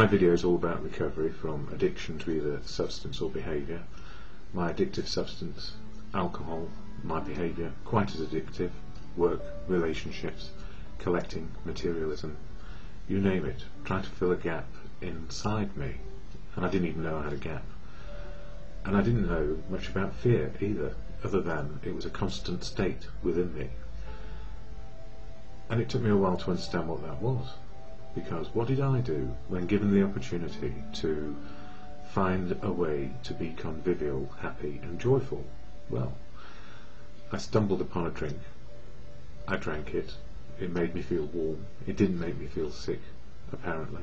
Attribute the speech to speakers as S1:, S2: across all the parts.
S1: My video is all about recovery from addiction to either substance or behaviour. My addictive substance, alcohol, my behaviour, quite as addictive, work, relationships, collecting, materialism, you name it, trying to fill a gap inside me. And I didn't even know I had a gap. And I didn't know much about fear either, other than it was a constant state within me. And it took me a while to understand what that was. Because what did I do when given the opportunity to find a way to be convivial, happy and joyful? Well, I stumbled upon a drink. I drank it. It made me feel warm. It didn't make me feel sick, apparently.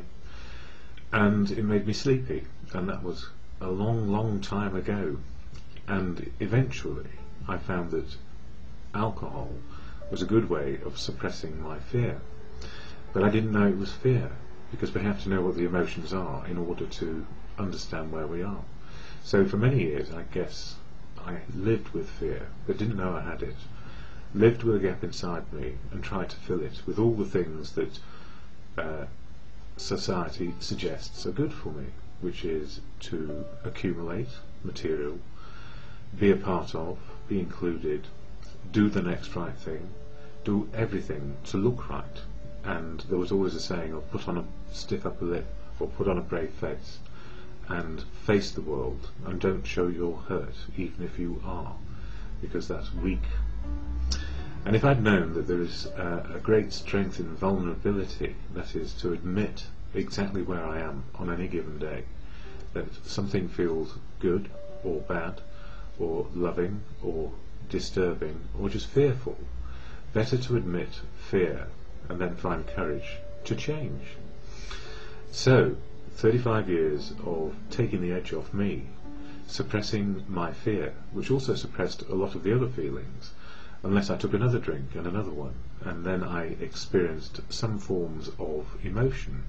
S1: And it made me sleepy. And that was a long, long time ago. And eventually I found that alcohol was a good way of suppressing my fear. But I didn't know it was fear, because we have to know what the emotions are in order to understand where we are. So for many years, I guess, I lived with fear, but didn't know I had it. Lived with a gap inside me and tried to fill it with all the things that society suggests are good for me, which is to accumulate material, be a part of, be included, do the next right thing, do everything to look right. And there was always a saying of put on a stiff upper lip or put on a brave face and face the world and don't show you're hurt even if you are, because that's weak. And if I'd known that there is a great strength in vulnerability, that is to admit exactly where I am on any given day, that something feels good or bad or loving or disturbing or just fearful, better to admit fear and then find courage to change. So, 35 years of taking the edge off me, suppressing my fear, which also suppressed a lot of the other feelings, unless I took another drink and another one, and then I experienced some forms of emotion,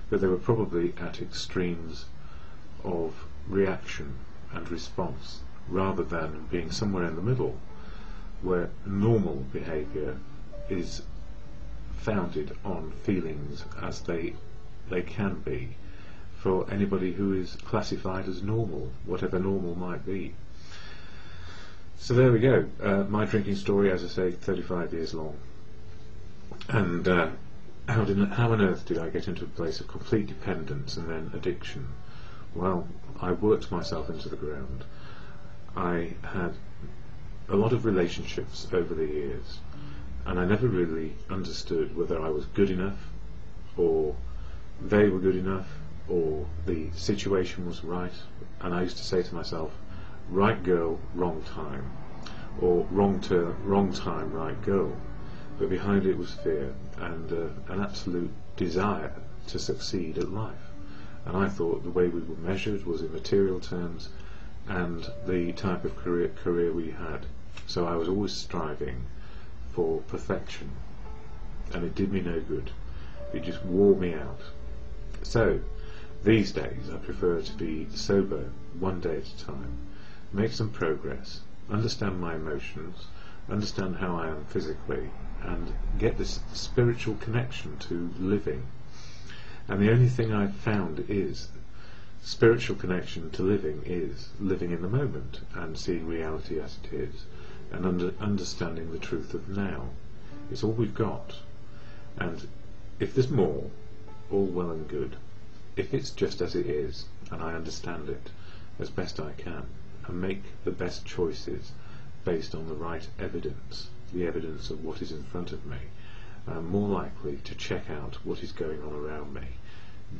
S1: but they were probably at extremes of reaction and response, rather than being somewhere in the middle, where normal behaviour is founded on feelings as they can be for anybody who is classified as normal, whatever normal might be. So there we go, my drinking story, as I say, 35 years long. And how on earth did I get into a place of complete dependence and then addiction? Well, I worked myself into the ground. I had a lot of relationships over the years, and I never really understood whether I was good enough, or they were good enough, or the situation was right. And I used to say to myself, right girl, wrong time, or wrong time, right girl. But behind it was fear and an absolute desire to succeed at life. And I thought the way we were measured was in material terms and the type of career we had. So I was always striving for perfection, and it did me no good. It just wore me out. So these days I prefer to be sober one day at a time, make some progress, understand my emotions, understand how I am physically, and get this spiritual connection to living. And the only thing I've found is spiritual connection to living is living in the moment and seeing reality as it is, and understanding the truth of now. It's all we've got. And if there's more, all well and good. If it's just as it is, and I understand it as best I can, and make the best choices based on the right evidence, the evidence of what is in front of me, I'm more likely to check out what is going on around me,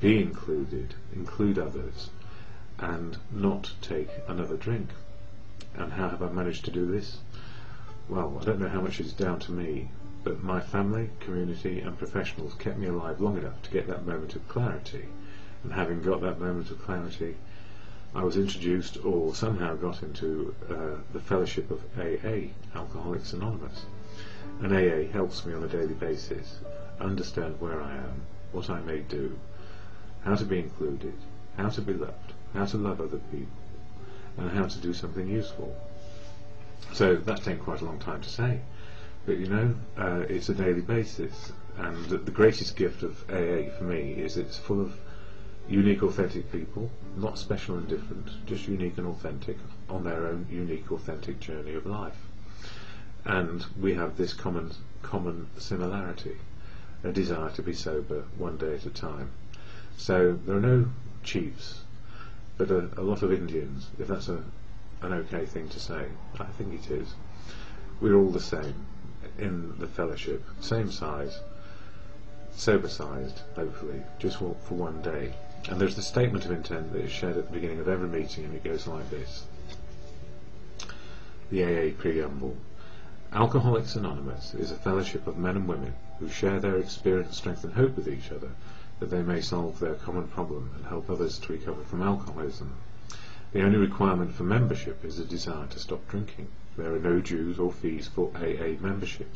S1: be included, include others, and not take another drink. And how have I managed to do this? Well, I don't know how much is down to me, but my family, community and professionals kept me alive long enough to get that moment of clarity. And having got that moment of clarity, I was introduced, or somehow got into, the fellowship of AA, Alcoholics Anonymous. And AA helps me on a daily basis understand where I am, what I may do, how to be included, how to be loved, how to love other people, and how to do something useful. So that's taken quite a long time to say, but you know, it's a daily basis, and the greatest gift of AA for me is it's full of unique, authentic people, not special and different, just unique and authentic on their own unique, authentic journey of life. And we have this common similarity, a desire to be sober one day at a time. So there are no chiefs, but a lot of Indians, if that's an okay thing to say. I think it is. We're all the same in the fellowship, same size, sober-sized, hopefully, just for one day. And there's the statement of intent that is shared at the beginning of every meeting, and it goes like this. The AA Preamble. Alcoholics Anonymous is a fellowship of men and women who share their experience, strength and hope with each other, that they may solve their common problem and help others to recover from alcoholism. The only requirement for membership is a desire to stop drinking. There are no dues or fees for AA membership.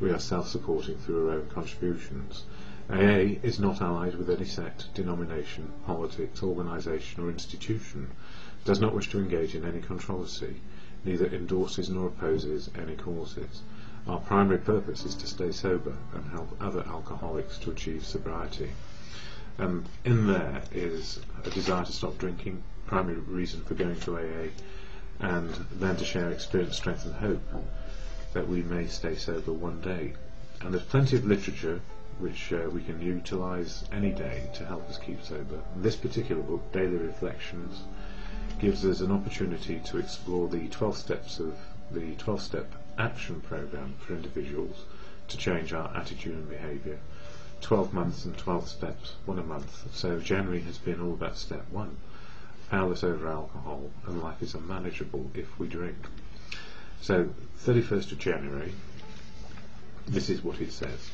S1: We are self-supporting through our own contributions. AA is not allied with any sect, denomination, politics, organisation or institution, does not wish to engage in any controversy, neither endorses nor opposes any causes. Our primary purpose is to stay sober and help other alcoholics to achieve sobriety. In there is a desire to stop drinking, primary reason for going to AA, and then to share experience, strength and hope that we may stay sober one day. And there's plenty of literature which we can utilise any day to help us keep sober. And this particular book, Daily Reflections, gives us an opportunity to explore the 12 steps of the 12-step action program for individuals to change our attitude and behaviour. 12 months and 12 steps, one a month. So January has been all about step 1, powerless over alcohol, and life is unmanageable if we drink. So 31st of January, this is what it says.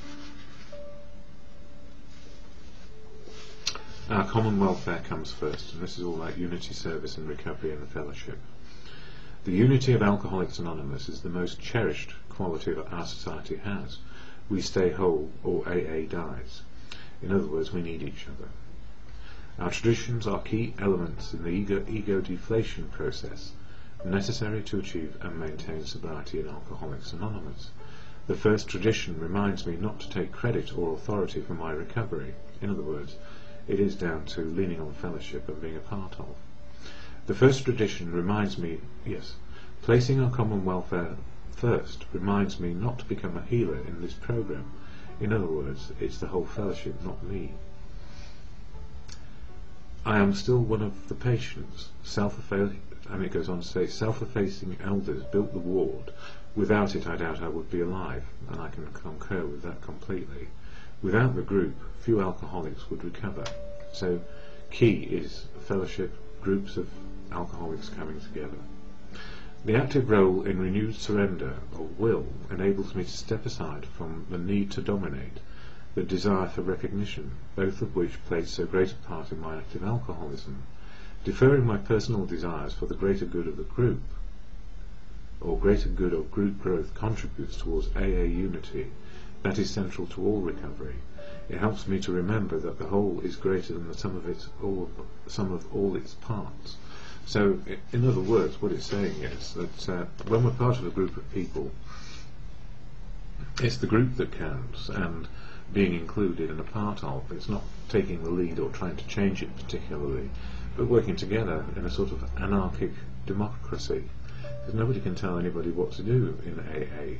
S1: Our common welfare comes first, and this is all about unity, service and recovery in the fellowship. The unity of Alcoholics Anonymous is the most cherished quality that our society has. We stay whole or AA dies. In other words, we need each other. Our traditions are key elements in the ego deflation process necessary to achieve and maintain sobriety in Alcoholics Anonymous. The first tradition reminds me not to take credit or authority for my recovery. In other words, it is down to leaning on fellowship and being a part of. The first tradition reminds me, placing our common welfare first reminds me not to become a healer in this program. In other words, it's the whole fellowship, not me. I am still one of the patients. And it goes on to say, self-effacing elders built the ward. Without it, I doubt I would be alive, and I can concur with that completely. Without the group, few alcoholics would recover. So, key is fellowship, groups of alcoholics coming together. The active role in renewed surrender of will enables me to step aside from the need to dominate, the desire for recognition, both of which played so great a part in my active alcoholism. Deferring my personal desires for the greater good of the group, or greater good of group growth, contributes towards AA unity. That is central to all recovery. It helps me to remember that the whole is greater than the sum of all its parts. So, in other words, what it's saying is that when we're part of a group of people, it's the group that counts, and being included and a part of. It's not taking the lead or trying to change it particularly, but working together in a sort of anarchic democracy. Because nobody can tell anybody what to do in AA.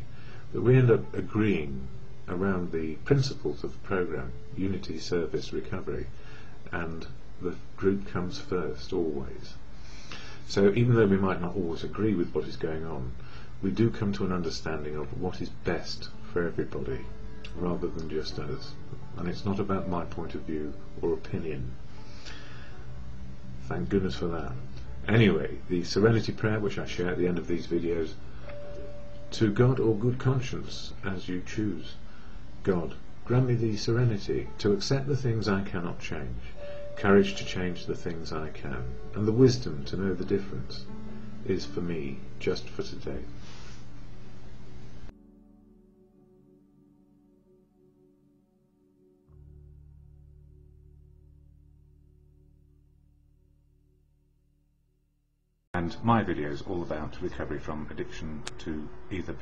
S1: But we end up agreeing around the principles of the program, unity, service, recovery, and the group comes first, always. So even though we might not always agree with what is going on, we do come to an understanding of what is best for everybody, rather than just us. And it's not about my point of view or opinion. Thank goodness for that. Anyway, the Serenity Prayer, which I share at the end of these videos, to God or good conscience, as you choose. God, grant me the serenity to accept the things I cannot change, courage to change the things I can, and the wisdom to know the difference is for me, just for today.
S2: And my video is all about recovery from addiction to either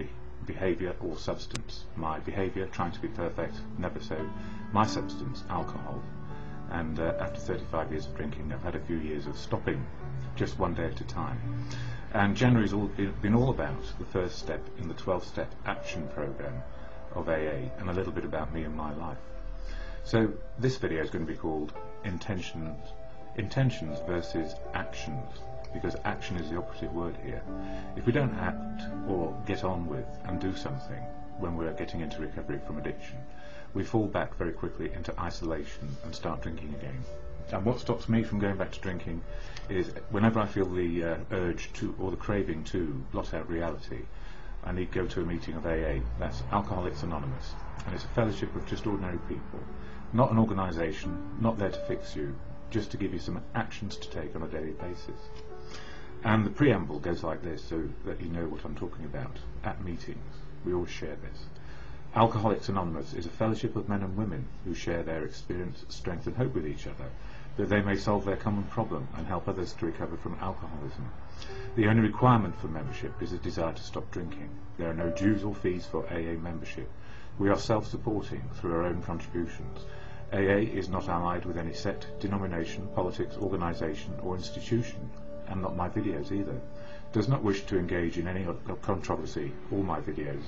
S2: behaviour or substance. My behaviour, trying to be perfect, never so. My substance, alcohol. and after 35 years of drinking, I've had a few years of stopping, just one day at a time. And January's been all about the first step in the 12-step action program of AA, and a little bit about me and my life. So this video is going to be called Intentions versus Actions, because action is the operative word here. If we don't act or get on with and do something when we're getting into recovery from addiction, we fall back very quickly into isolation and start drinking again. And what stops me from going back to drinking is whenever I feel the urge to, or the craving to, blot out reality, I need to go to a meeting of AA. That's Alcoholics Anonymous, and it's a fellowship of just ordinary people, not an organisation, not there to fix you, just to give you some actions to take on a daily basis. And the preamble goes like this, so that you know what I'm talking about. At meetings, we always share this. Alcoholics Anonymous is a fellowship of men and women who share their experience, strength and hope with each other, that they may solve their common problem and help others to recover from alcoholism. The only requirement for membership is a desire to stop drinking. There are no dues or fees for AA membership. We are self-supporting through our own contributions. AA is not allied with any sect, denomination, politics, organisation or institution, and not my videos either. Does not wish to engage in any controversy, all my videos.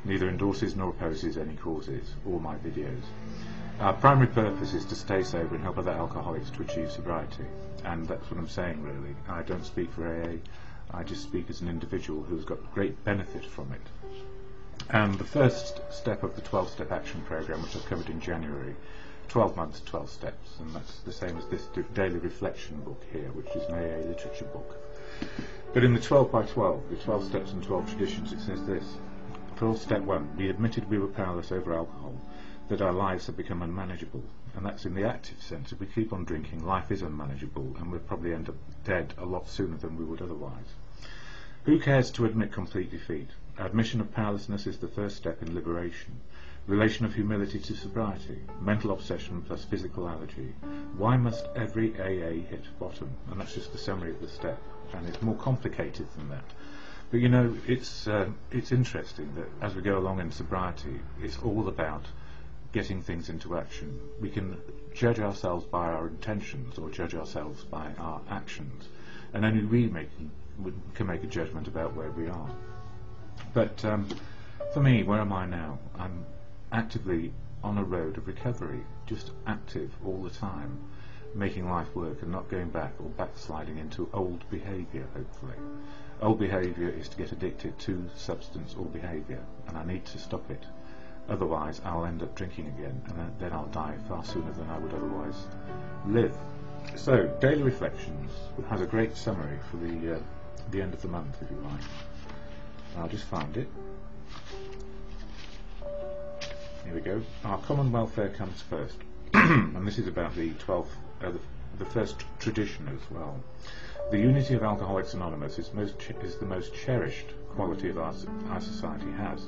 S2: Neither endorses nor opposes any causes, all my videos. Our primary purpose is to stay sober and help other alcoholics to achieve sobriety, and that's what I'm saying really. I don't speak for AA, I just speak as an individual who's got great benefit from it. And the first step of the 12-step action program, which I've covered in January, 12 months, 12 steps, and that's the same as this daily reflection book here, which is an AA literature book. But in the 12 by 12, the 12 steps and 12 traditions, it says this. For step 1, we admitted we were powerless over alcohol, that our lives have become unmanageable, and that's in the active sense. If we keep on drinking, life is unmanageable, and we'll probably end up dead a lot sooner than we would otherwise. Who cares to admit complete defeat? Admission of powerlessness is the first step in liberation. Relation of humility to sobriety, mental obsession plus physical allergy. Why must every AA hit bottom? And that's just the summary of the step, and it's more complicated than that. But you know, it's interesting that as we go along in sobriety, it's all about getting things into action. We can judge ourselves by our intentions or judge ourselves by our actions, and only we can make a judgment about where we are. But for me, where am I now? I'm actively on a road of recovery, just active all the time, making life work and not going back or backsliding into old behaviour, hopefully. Old behaviour is to get addicted to substance or behaviour, and I need to stop it. Otherwise I'll end up drinking again, and then I'll die far sooner than I would otherwise live. So, Daily Reflections has a great summary for the end of the month, if you like. I'll just find it. Here we go. Our common welfare comes first. And this is about the first tradition as well. The unity of Alcoholics Anonymous is the most cherished quality of our society has.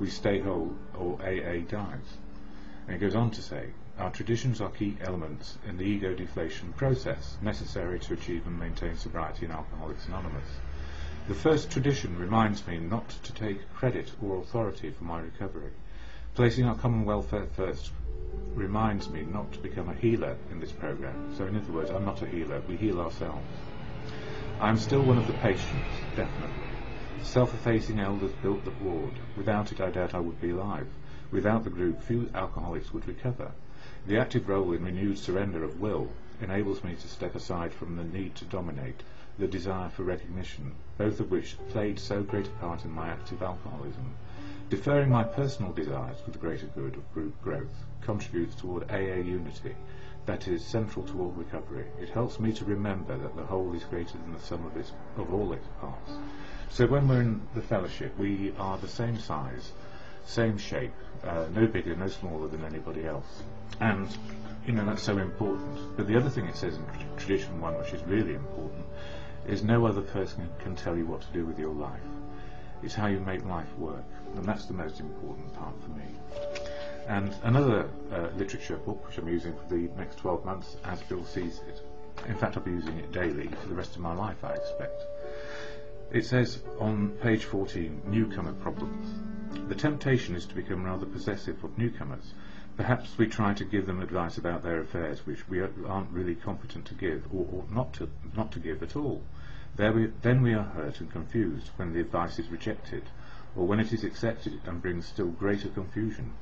S2: We stay whole or AA dies. And it goes on to say, our traditions are key elements in the ego deflation process necessary to achieve and maintain sobriety in Alcoholics Anonymous. The first tradition reminds me not to take credit or authority for my recovery. Placing our common welfare first reminds me not to become a healer in this program. So in other words, I'm not a healer, we heal ourselves. I'm still one of the patients, definitely. Self-effacing elders built the ward. Without it, I doubt I would be alive. Without the group, few alcoholics would recover. The active role in renewed surrender of will enables me to step aside from the need to dominate, the desire for recognition, both of which played so great a part in my active alcoholism. Deferring my personal desires for the greater good of group growth contributes toward AA unity, that is, central to all recovery. It helps me to remember that the whole is greater than the sum of all its parts. So when we're in the fellowship, we are the same size, same shape, no bigger, no smaller than anybody else. And, you know, that's so important. But the other thing it says in Tradition 1, which is really important, is no other person can tell you what to do with your life. It's how you make life work, and that's the most important part for me. And another literature book, which I'm using for the next 12 months, as Bill sees it. In fact, I'll be using it daily for the rest of my life, I expect. It says on page 14, Newcomer Problems. The temptation is to become rather possessive of newcomers, perhaps we try to give them advice about their affairs which we aren't really competent to give, or not to give at all. Then we are hurt and confused when the advice is rejected, or when it is accepted and brings still greater confusion.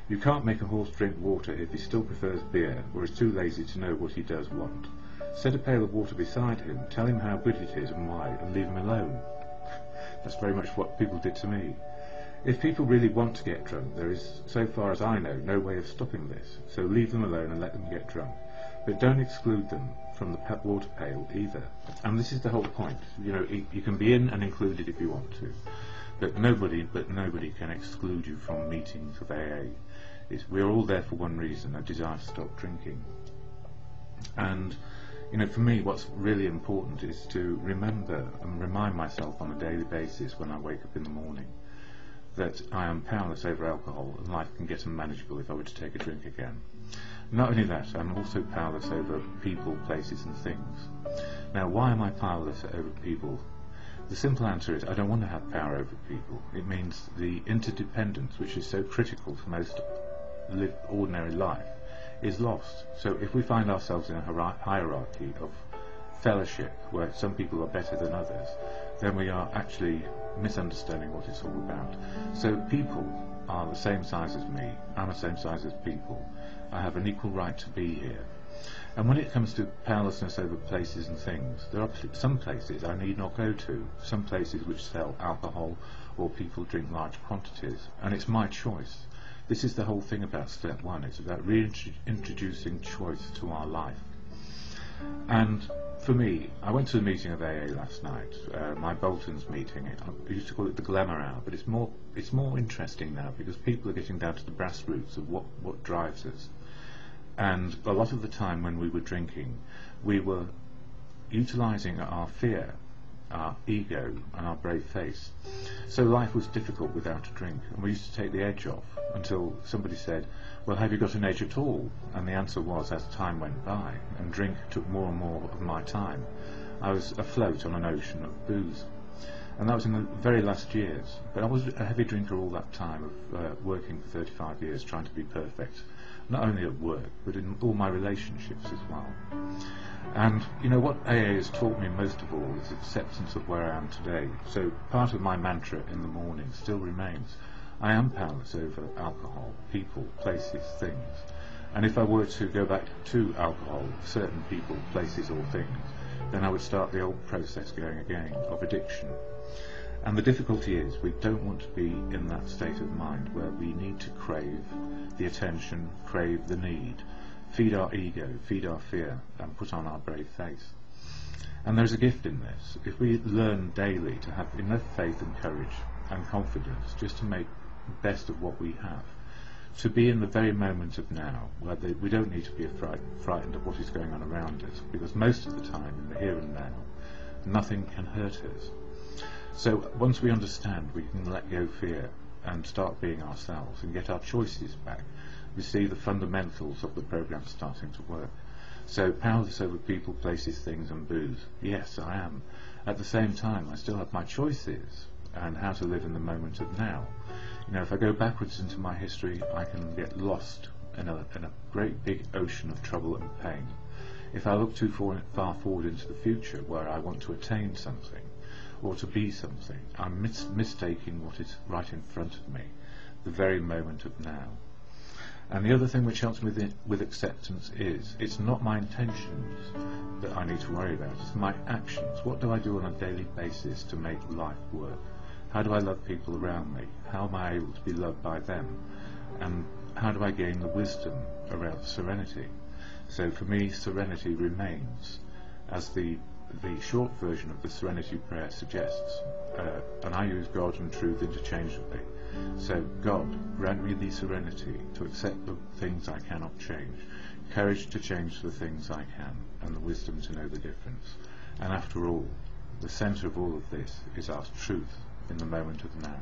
S2: You can't make a horse drink water if he still prefers beer, or is too lazy to know what he does want. Set a pail of water beside him, tell him how good it is and why, and leave him alone. That's very much what people did to me. If people really want to get drunk, there is, so far as I know, no way of stopping this, so leave them alone and let them get drunk. But don't exclude them from the water pail either. And this is the whole point. You know, you can be in and included if you want to, but nobody can exclude you from meetings of AA. We're all there for one reason, a desire to stop drinking. And you know, for me, what's really important is to remember and remind myself on a daily basis when I wake up in the morning that I am powerless over alcohol, and life can get unmanageable if I were to take a drink again. Not only that, I'm also powerless over people, places and things. Now, why am I powerless over people? The simple answer is I don't want to have power over people. It means the interdependence, which is so critical for most ordinary life, is lost. So if we find ourselves in a hierarchy of fellowship where some people are better than others, then we are actually misunderstanding what it's all about. So people are the same size as me, I'm the same size as people, I have an equal right to be here. And when it comes to powerlessness over places and things, there are some places I need not go to, some places which sell alcohol or people drink large quantities, and it's my choice. This is the whole thing about step one. It's about reintroducing choice to our life. And for me, I went to a meeting of AA last night, my Bolton's meeting. I used to call it the glamour hour, but it's more interesting now because people are getting down to the brass roots of what drives us. And a lot of the time when we were drinking, we were utilising our fear, our ego and our brave face. So life was difficult without a drink, and we used to take the edge off until somebody said, well, have you got an edge at all? And the answer was, as time went by and drink took more and more of my time, I was afloat on an ocean of booze. And that was in the very last years. But I was a heavy drinker all that time of working for 35 years trying to be perfect, not only at work but in all my relationships as well. And you know what AA has taught me most of all is acceptance of where I am today. So part of my mantra in the morning still remains. I am powerless over alcohol, people, places, things. And if I were to go back to alcohol, certain people, places or things, then I would start the old process going again of addiction. And the difficulty is we don't want to be in that state of mind where we need to crave the attention, crave the need, feed our ego, feed our fear, and put on our brave face. And there's a gift in this. If we learn daily to have enough faith and courage and confidence just to make the best of what we have, to be in the very moment of now, where we don't need to be frightened of what is going on around us, because most of the time in the here and now, nothing can hurt us. So once we understand, we can let go fear and start being ourselves and get our choices back. We see the fundamentals of the program starting to work. So powerless over people, places, things and booze. Yes, I am. At the same time, I still have my choices and how to live in the moment of now. You know, if I go backwards into my history, I can get lost in a great big ocean of trouble and pain. If I look too far forward into the future, where I want to attain something or to be something, I'm mistaking what is right in front of me, the very moment of now. And the other thing which helps me with acceptance is, it's not my intentions that I need to worry about, it's my actions. What do I do on a daily basis to make life work? How do I love people around me? How am I able to be loved by them? And how do I gain the wisdom around serenity? So for me, serenity remains, as the short version of the Serenity Prayer suggests, and I use God and truth interchangeably. So God, grant me the serenity to accept the things I cannot change, courage to change the things I can, and the wisdom to know the difference. And after all, the centre of all of this is our truth in the moment of now.